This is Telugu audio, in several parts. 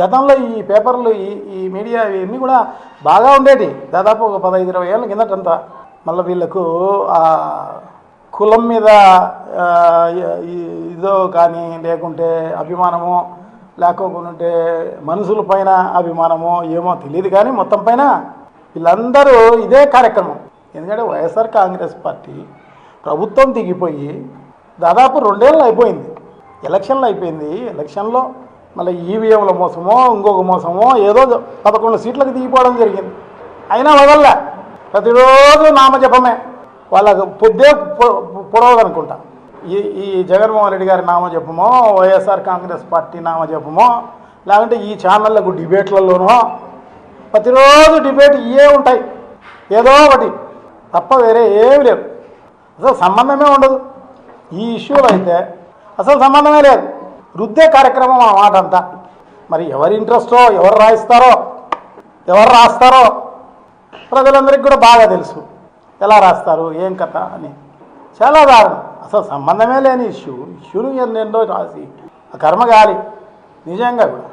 గతంలో ఈ పేపర్లు ఈ మీడియా ఇవన్నీ కూడా బాగా ఉండేవి. దాదాపు ఒక 15-20 ఏళ్ళ కిందటంతా. మళ్ళీ వీళ్ళకు కులం మీద ఇదో కానీ లేకుంటే అభిమానమో లేకపోతే మనుషుల పైన అభిమానమో ఏమో తెలియదు, కానీ మొత్తం పైన వీళ్ళందరూ ఇదే కార్యక్రమం. ఎందుకంటే వైఎస్ఆర్ కాంగ్రెస్ పార్టీ ప్రభుత్వం దిగిపోయి దాదాపు 2 ఏళ్ళు అయిపోయింది. ఎలక్షన్లు అయిపోయింది. ఎలక్షన్లో మళ్ళీ ఈవీఎంల మోసమో ఇంకొక మోసమో ఏదో 11 సీట్లకు దిగిపోవడం జరిగింది. అయినా వదల్లా, ప్రతిరోజు నామజపమే. వాళ్ళకు పొద్దే పొడవదనుకుంటా. ఈ జగన్మోహన్ రెడ్డి గారి నామజపమో వైఎస్ఆర్ కాంగ్రెస్ పార్టీ నామజపమో లేకుంటే ఈ ఛానళ్లకు డిబేట్లలోనో ప్రతిరోజు డిబేట్ ఇవే ఉంటాయి, ఏదో ఒకటి తప్ప వేరే ఏమి లేవు. అసలు సంబంధమే ఉండదు. ఈ ఇష్యూలో అయితే అసలు సంబంధమే లేదు. రుద్దే కార్యక్రమం ఆ మాట అంతా. మరి ఎవరి ఇంట్రెస్టో ఎవరు రాస్తారో ప్రజలందరికీ కూడా బాగా తెలుసు. ఎలా రాస్తారు ఏం కథ అని. చాలా దారుణం. అసలు సంబంధమే లేని ఇష్యూను ఎన్నెన్నో రాసి ఆ కర్మగాలి. నిజంగా కూడా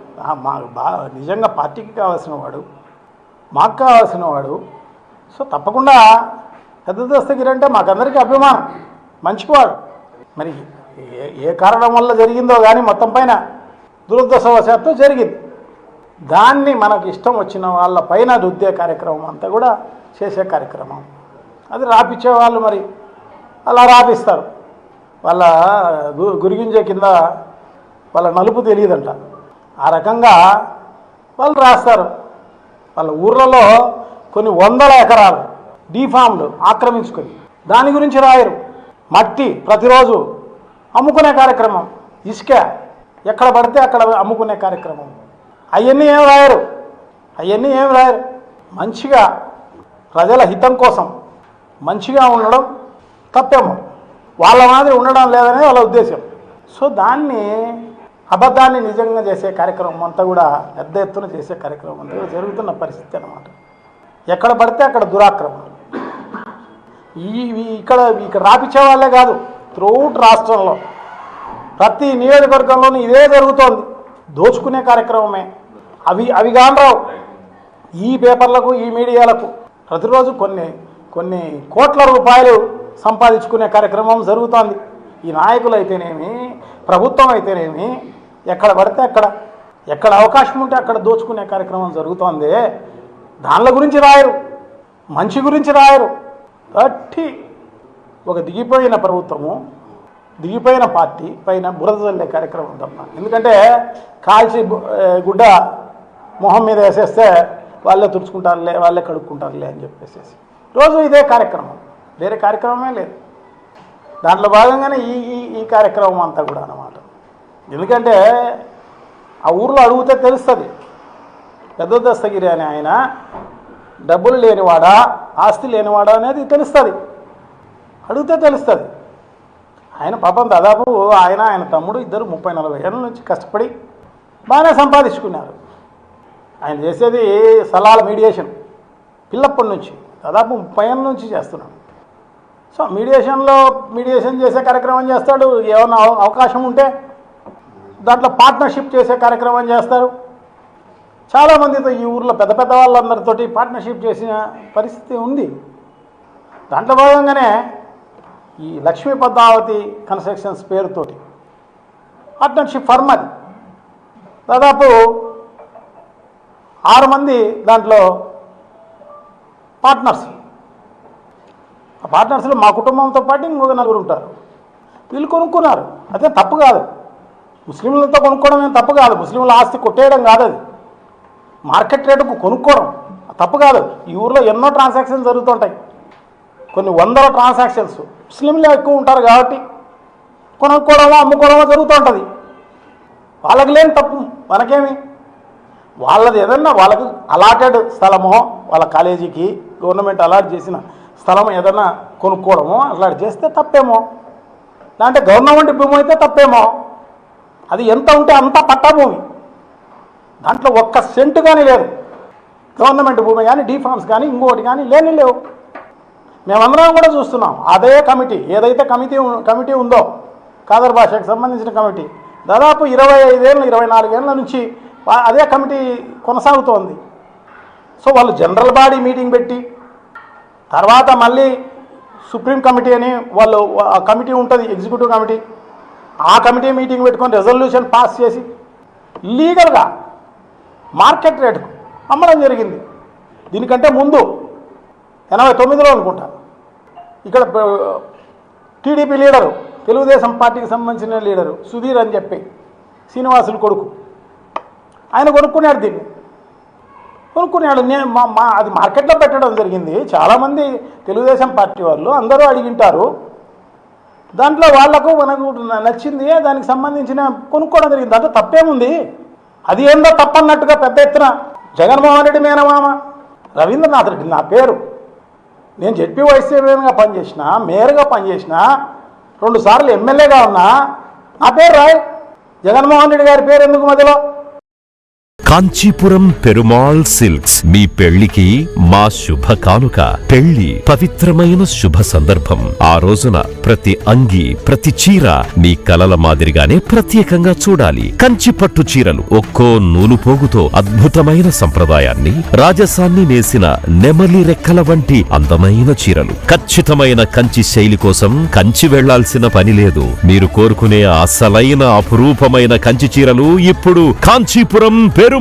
నిజంగా పార్టీకి కావాల్సిన వాడు, మాకు కావాల్సిన వాడు. సో తప్పకుండా పెద్ద దస్తగిరి అంటే మాకందరికీ అభిమానం, మంచివాడు. మరి ఏ కారణం వల్ల జరిగిందో కానీ మొత్తం పైన దురదృష్టవశాత్తు జరిగింది. దాన్ని మనకు ఇష్టం వచ్చిన వాళ్ళ పైన రుద్దే కార్యక్రమం అంతా కూడా చేసే కార్యక్రమం. అది రాపిచ్చే వాళ్ళు మరి అలా రాపిస్తారు. వాళ్ళ గురిగింజ కింద వాళ్ళ నలుపు తెలియదంట. ఆ రకంగా వాళ్ళు రాస్తారు. వాళ్ళ ఊర్లలో కొన్ని 100 ఎకరాలు డీఫామ్లు ఆక్రమించుకొని దాని గురించి రాయరు. మట్టి ప్రతిరోజు అమ్ముకునే కార్యక్రమం, ఇసుక ఎక్కడ పడితే అక్కడ అమ్ముకునే కార్యక్రమం. అవన్నీ ఏం రాయరు. మంచిగా ప్రజల హితం కోసం మంచిగా ఉండడం తప్పేమో, వాళ్ళ మాదిరి ఉండడం లేదనే వాళ్ళ ఉద్దేశం. సో దాన్ని అబద్ధాన్ని నిజంగా చేసే కార్యక్రమం అంతా కూడా పెద్ద ఎత్తున చేసే కార్యక్రమం అంతా జరుగుతున్న పరిస్థితి అన్నమాట. ఎక్కడ పడితే అక్కడ దురాక్రమణ. ఇక్కడ రాపిచ్చే వాళ్ళే కాదు, త్రూఅవుట్ రాష్ట్రంలో ప్రతి నియోజకవర్గంలోనూ ఇదే జరుగుతోంది. దోచుకునే కార్యక్రమమే. అవి కానరావు. ఈ పేపర్లకు ఈ మీడియాలకు ప్రతిరోజు కొన్ని కోట్ల రూపాయలు సంపాదించుకునే కార్యక్రమం జరుగుతోంది. ఈ నాయకులు అయితేనేమి, ప్రభుత్వం అయితేనేమి, ఎక్కడ పడితే ఎక్కడ అవకాశం ఉంటే అక్కడ దోచుకునే కార్యక్రమం జరుగుతోంది. దానిల గురించి రాయరు, మంచి గురించి రాయరు. ఒక దిగిపోయిన ప్రభుత్వము, దిగిపోయిన పార్టీ పైన బురద చల్లే కార్యక్రమం తప్ప. ఎందుకంటే కాల్చి గుడ్డ మొహం మీద వేసేస్తే వాళ్ళే తుడుచుకుంటారులే, వాళ్ళే కడుక్కుంటారులే అని చెప్పేసి రోజు ఇదే కార్యక్రమం, వేరే కార్యక్రమమే లేదు. దాంట్లో భాగంగానే ఈ కార్యక్రమం అంతా కూడా అన్నమాట. ఎందుకంటే ఆ ఊర్లో అడిగితే తెలుస్తుంది. పెద్ద దస్తగిరి అని ఆయన డబ్బులు లేనివాడా ఆస్తి లేనివాడా అనేది తెలుస్తుంది. అడిగితే తెలుస్తుంది. ఆయన పాపం దాదాపు ఆయన తమ్ముడు ఇద్దరు 30-40 ఏళ్ళ నుంచి కష్టపడి బాగానే సంపాదించుకున్నారు. ఆయన చేసేది స్థలాల పిల్లప్పటి నుంచి దాదాపు 30 ఏళ్ళ నుంచి చేస్తున్నాడు. సో మీడియేషన్ చేసే కార్యక్రమం చేస్తాడు. ఏమైనా అవకాశం ఉంటే దాంట్లో పార్ట్నర్షిప్ చేసే కార్యక్రమం చేస్తారు. చాలామందితో ఈ ఊర్లో పెద్ద వాళ్ళందరితోటి పార్ట్నర్షిప్ చేసిన పరిస్థితి ఉంది. దాంట్లో భాగంగానే ఈ లక్ష్మీ పద్మావతి కన్స్ట్రక్షన్స్ పేరుతోటి పార్ట్నర్షిప్ ఫర్మ్ అది. దాదాపు 6 మంది దాంట్లో పార్ట్నర్స్. ఆ పార్ట్నర్స్లో మా కుటుంబంతో పాటు ఇంకొక 4 ఉంటారు. వీళ్ళు కొనుక్కున్నారు. అదే తప్పు కాదు. ముస్లింలతో కొనుక్కోవడం ఏం తప్పు కాదు. ముస్లింల ఆస్తి కొట్టేయడం కాదు, అది మార్కెట్ రేటుకు కొనుక్కోవడం తప్పు కాదు. ఈ ఊర్లో ఎన్నో ట్రాన్సాక్షన్స్ జరుగుతుంటాయి. కొన్ని 100 ట్రాన్సాక్షన్స్ ముస్లింలు ఎక్కువ ఉంటారు కాబట్టి కొనుక్కోవడమో అమ్ముకోవడమో జరుగుతుంటుంది. వాళ్ళకి లేని తప్పు మనకేమి. వాళ్ళది ఏదన్నా వాళ్ళకు అలాటెడ్ స్థలమో, వాళ్ళ కాలేజీకి గవర్నమెంట్ అలాట్ చేసిన స్థలం ఏదన్నా కొనుక్కోవడమో అలాంటి చేస్తే తప్పేమో. లేదంటే గవర్నమెంట్ భూమి అయితే తప్పేమో. అది ఎంత ఉంటే అంత పట్టా భూమి. దాంట్లో 1 సెంటు కానీ లేదు. గవర్నమెంట్ భూమి కానీ డీఫామ్స్ కానీ ఇంకోటి కానీ లేవు. మేమందరం కూడా చూస్తున్నాం. అదే కమిటీ ఏదైతే కమిటీ ఉందో, ఖాదర్ భాషకు సంబంధించిన కమిటీ దాదాపు 25 ఏళ్ళు 24 ఏళ్ళ నుంచి అదే కమిటీ కొనసాగుతోంది. సో వాళ్ళు జనరల్ బాడీ మీటింగ్ పెట్టి తర్వాత మళ్ళీ సుప్రీం కమిటీ అని వాళ్ళు ఆ కమిటీ ఉంటుంది, ఎగ్జిక్యూటివ్ కమిటీ, ఆ కమిటీ మీటింగ్ పెట్టుకొని రెజల్యూషన్ పాస్ చేసి లీగల్గా మార్కెట్ రేటుకు అమ్మడం జరిగింది. దీనికంటే ముందు 89లో అనుకుంటా ఇక్కడ టీడీపీ లీడరు, తెలుగుదేశం పార్టీకి సంబంధించిన లీడరు సుధీర్ అని చెప్పి శ్రీనివాసులు కొడుకు, ఆయన కొనుక్కున్నాడు, దీన్ని కొనుక్కున్నాడు. అది మార్కెట్లో పెట్టడం జరిగింది. చాలామంది తెలుగుదేశం పార్టీ వాళ్ళు అందరూ అడిగింటారు. దాంట్లో వాళ్లకు మనకు నచ్చింది, దానికి సంబంధించిన కొనుక్కోవడం జరిగింది. దాంట్లో తప్పేముంది? అది ఏందో తప్పన్నట్టుగా పెద్ద ఎత్తున జగన్మోహన్ రెడ్డి మేనమామ రవీంద్రనాథ్ రెడ్డి నా పేరు, నేను జెడ్పీ వైస్ చైర్మన్గా పనిచేసిన, మేయర్గా పనిచేసిన, 2 సార్లు ఎమ్మెల్యేగా ఉన్నా, నా పేరు రాయ్. జగన్మోహన్ రెడ్డి గారి పేరు ఎందుకు మధ్యలో? కాంచీపురం పెరుమాళ్ సిల్క్స్ మీ పెళ్లికి మా శుభ కానుక. పెళ్లి పవిత్రమైన శుభ సందర్భం. ఆ రోజున ప్రతి అంగి, ప్రతి చీర మీ కలల మాదిరిగానే ప్రత్యేకంగా చూడాలి. కంచి పట్టు చీరలు ఒక్కో నూలు పోగుతో అద్భుతమైన సంప్రదాయాన్ని, రాజసాన్ని నేసిన నెమలి రెక్కల వంటి అందమైన చీరలు. ఖచ్చితమైన కంచి శైలి కోసం కంచి వెళ్లాల్సిన పని లేదు. మీరు కోరుకునే అసలైన అపురూపమైన కంచి చీరలు ఇప్పుడు కాంచీపురం పెరుమాళ్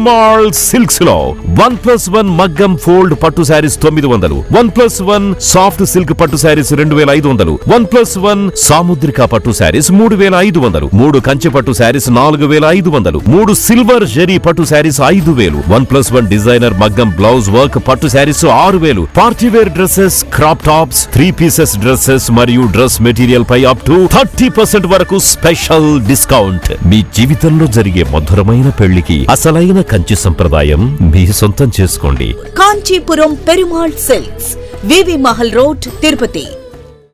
సిల్క్స్ లో 1+1 మగ్గం ఫోల్డ్ పట్టు శారీస్ 900, 1+1 సాఫ్ట్ సిల్క్ పట్టు శారీస్ 2500, 1+1 సాముద్రిక పట్టు శారీస్ 3500, 3 కంచి పట్టు శారీస్ 4500, 3 సిల్వర్ జరీ పట్టు శారీస్ 5000, 1+1 డిజైనర్ మగ్గం బ్లౌజ్ వర్క్ పట్టు sarees 6000, party wear dresses, crop tops, 3 pieces dresses మరియు డ్రెస్ మెటీరియల్ పై అప్ టు 30% వరకు స్పెషల్ డిస్కౌంట్. మీ జీవితంలో జరిగే మధురమైన పెళ్లికి అసలైన కంచి సంప్రదాయం మీ సొంతం చేసుకోండి. Kanchipuram Perumal silks, VV Mahal road, Tirupati.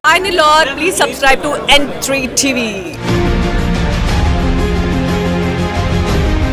Finally, Lord, please subscribe to N3 TV.